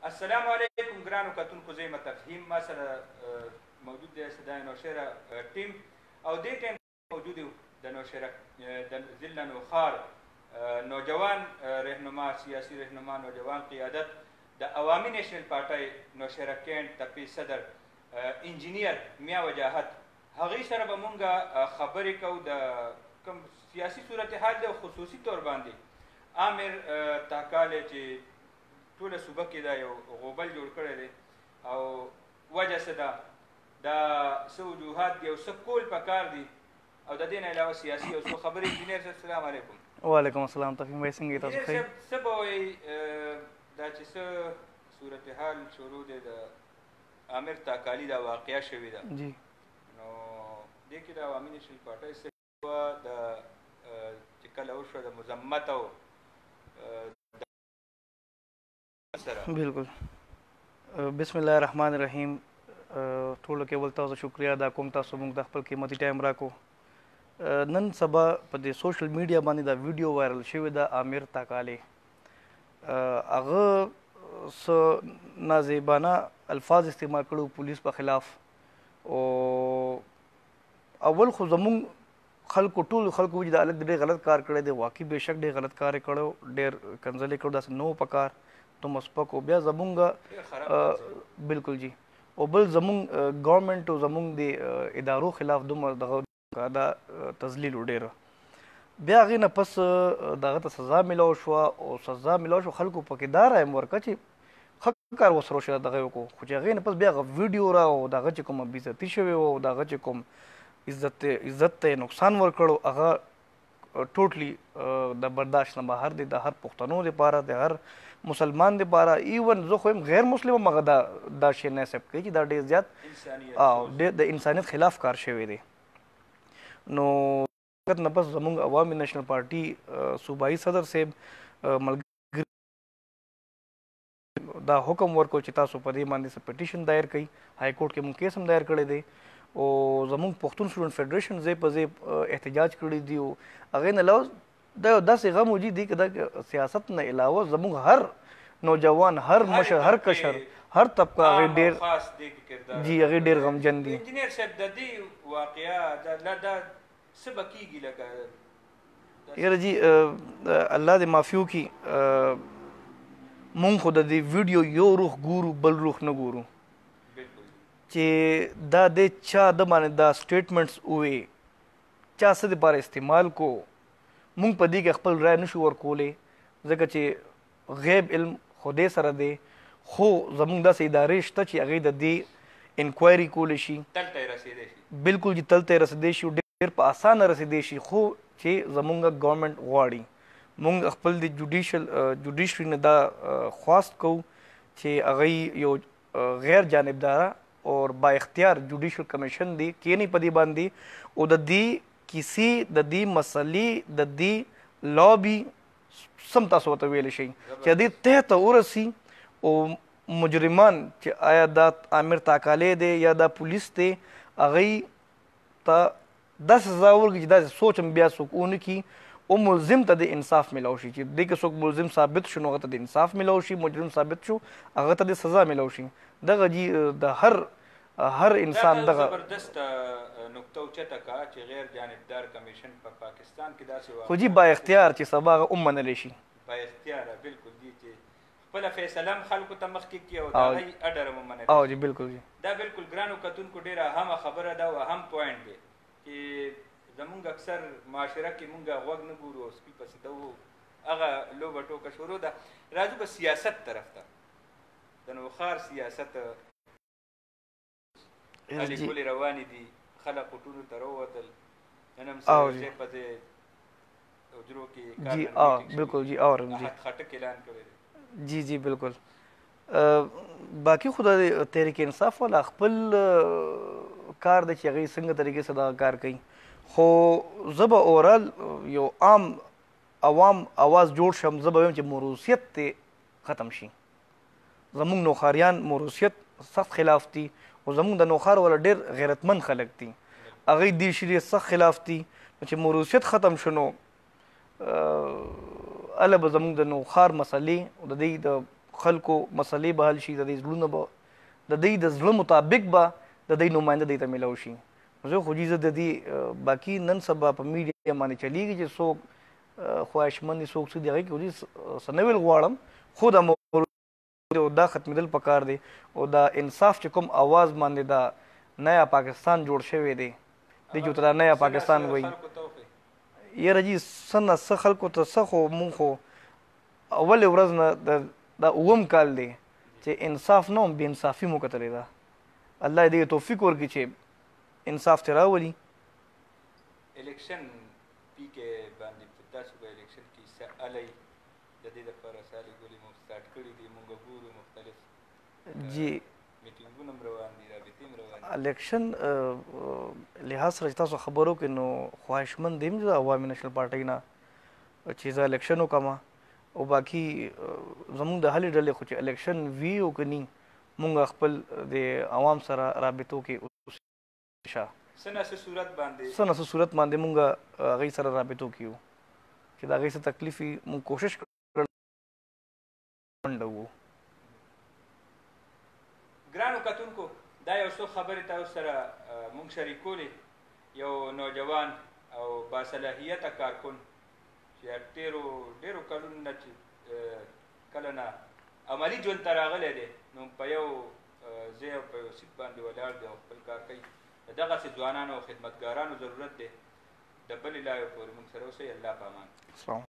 السلام علیکم ګرانو کتونکو، زه یم تفهیم، ما سره موجود دی صدای نوشهره ټیم او دې ټیم موجود یو د نوشهره د ضلع نوخار نوجوان رهنما، سیاسی رهنما، نوجوان قیادت د عوامي نیشنل پارټۍ نوشهره کینټ تپې صدر انجینیر میا وجاهت، هغوی سره به مونږ خبرې کوو د کوم سیاسي صورتحال دی او خصوصي طور باندې عامر تاکالی چې ټوله صوبه کې دا یو غوبل جوړ کړی دی او وجه څه ده، دا څه وجوهات دي او څه کول پکار دي او د دې نه علاوه سیاسي او څو خبرې. انجینیر صاحب السلام علیکم. وعلیکم السلام. تفهیم بھائی څنګه یې؟ تاسو ښه؟ څه به وایي دا چې څه صورتحال شروع دی د عامر تاکالي دا واقعه شوې ده، جی نو دې کې د عوامي نیشنل پارټۍ څه وه د چې کله وشوه د مذمت او بالکل. بسم الله الرحمن الرحیم. ټولو کې ول تاسو شکریا ادا کوم تاسو موږ د خپل قیمتي ټایم راکو. نن سبا په دې سوشل میډیا باندې دا ویډیو وایرل شوی د عامر تاکالی، هغه څه نازیبانه الفاظ استعمال کړو پولیس په خلاف. او اول خو زمونږ خلکو ټولو خلکو وایي د هلک ډېر غلط کار کړی دی، واقعي بېشک ډېر غلط کار یې کړی، ډېر کنځلې کړو، داسې نه و په کار تو مسپک. او بیا زمونږ بالکل جی او بل زمونږ ګورنمنټ او زمونږ د ادارو خلاف دومره دغه دا تذلیل و ډېره. بیا هغې نه پس دغه ته سزا میلاو شوه او سزا میلاو شوه، خلکو پکې دا رایم ورکړه چې ښه کار ورسره وشي دغه یې وکړو. خو چې هغې نه پس بیا هغه ویډیو را او دغه چې کومه بېعزتي شوې وه او دغه چې کوم عزت ته یې نقصان ورکړو، هغه ټوټلی د برداشت نه بهر دی، د هر پښتنو دپاره، د هر مسلمان دپاره، ایون زه خو یم غیر مسلم هم هغه دا شی نه ایسپټ کوي چې دا ډېر زیات د انسانیت خلاف کار شوی دی. نو نه پس زمونږ عوامي نیشنل پارټي صوبایي صدر صاحب ملګري دا حکم ورکړو چې تاسو په دې باندې څه پټیشن دایر کړئ. های کورټ کې مونږ کیس هم دایر کړی دی او زمونږ پښتون سټوډنټ فیډریشن ځای په ځای احتجاج کړی دی. او هغې نه علاوه دا یو داسې غم وجود دی که دا سیاست نه علاوه زمونږ هر نوجوان، هر مشر، هر کشر، هر طبقه هغې ډېر جی هغې ډېر غمجن دي. انجینیر صاحب د دې واقعه دا څه به کېږي؟ لکه یاره جی الله دې معافي وکړي، مونږ خو د دې ویډیو یو روح ګورو بل روح نه ګورو چې دا د چا د باندې دا سټیټمنټس ووې، چا څه دپاره استعمال کو. مونږ په دې کې خپل رای نشو ورکولی ځکه چې غیب علم خدای سره دی، خو زمونږ داسې ادارې شته چې هغې د دې انکوایري کولی شي، تلته یې رسېدی شي. بالکل جي تلته یې رسېدی شي، ډېر په اسانه رسېدی شي. خو چې زمونږ ګورنمنټ غواړي، مونږ خپل د جوډیشري نه دا خواست کوو چې هغوی یو غیر جانبداره اور با اختیار جوډیشل کمیشن دی کینی په دې باندې او د دې کسی د دې مسلې د دې لابي سم تاسو ورته ویلی شئ چې دې ته ته ورسي او مجرمان چې آیا دا عامر تاکالی دی یا دا پولیس دی هغوی ته داسې سزا ورکړي چې داسې سوچ هم بیا څوک ونه کړي او ملزم ته د انصاف میلاو شي. چې دې کې څوک ملزم ثابت شو نو هغه ته د انصاف میلاو شي، مجرم ثابت شو هغه ته د سزا میلاو شي. دغه جی د هر انسان دغه زبردست نقطه اوچته کا چې غیر جانبدار کمیشن په پاکستان کې داسې خو جی با اختیار چې سبا هغه ومنلی شي، با اختیاره بالکل دي چې خپله فیصله هم خلکو ته مخکې کړي او د هغوی اډر هم ومنل. او جی بالکل جی دا بالکل ګرانو کتونکو ډېره اهمه خبره ده او اهم پوینټ دی چې زمونږ اکثر معاشره کې مونږ غوږ نه ګورو او سپي پسې ته هغه لوبه ټوکه شروع ده. راځو به سیاست طرف ته. د نوخار سیاست هلې ګلې روانې دي، خلک کوټونو ته راووتل، نن هم سړی په دې حجرو کې بالکل جی اورم جی خټک اعلان کړی دی. جی جی بالکل. باقي خو د تحریک انصاف والا خپل کار دی چې هغوی څنګه طریقې سره دغه کار کوي. خو زه به اورال یو عام عوام اواز جوړ شم، زه به وایم چې موروثیت ته ختم شي. زمونږ نوخاریان موروثیت سخت خلاف دي او زمونږ د نوخار والا ډېر غیرتمند خلک دي، هغوی دې شي سخت خلاف دي. چې موروثیت ختم شو نو هله به زمونږ د نوخار مسلې او د دوی د خلکو مسلې به حل شي، د دې زړونه به د دوی د زړه مطابق به د دوی نماینده دوی ته میلاو شي. زه خو جي زه د دې باقي نن سبا په میډیا باندې چلیږي چې څوک خواهشمند دي څوک څه دي هغې کې خو جي څه نه ویل غواړم، خو دا ختمېدل پکار دی او دا انصاف چې کوم اواز باندې دا نیا پاکستان جوړ شوی دی دی چې ورته دا نیا پاکستان وایي. یاره جي څه نه څه خلکو ته څه خو مونږ خو اولې ورځ نه دا اووم کال دی چې انصاف نه هم بې انصافي مو کتلې ده. الله دې توفیق ورکړي چې انصاف ترې راولي. الیکشن پی کې باندې تاسو به الیکشن کې څه الی د دې لپاره سالې ګولې مو سټارټ کړي دي، مونږ ګورو مختلف جی میټینګونه هم روان دي، رابطې هم روان دي. الیکشن لحاظ سره چې تاسو خبرو کې نو خواهشمند یم د عوامي نیشنل پارټۍ نه چې زه الیکشن وکړم او باقي زمونږ د هلې ډلې خو چې الیکشن وي او که ني مونږ خپل د عوام سره رابطو کې څه نه څه صورت باندې مونږ هغوی سره رابطو کې یو چې د هغوی څه تکلیف وي مونږ کوشش منډه وو. ګرانو کتونکو دا یو څو خبرې تاسو سره مونږ شریکولې. یو نوجوان او باصلاحیته کارکن چې ډېرو کلونو نه چې کله نه عملي ژوند ته راغلی دی نو په یو ځای او په یو سیټ باندې ولاړ دی او خپل کار کوي. د دغسې ځوانانو او خدمتګارانو ضرورت دی. د بلې لارې پورې مونږ سره اوسئ. الله په امان.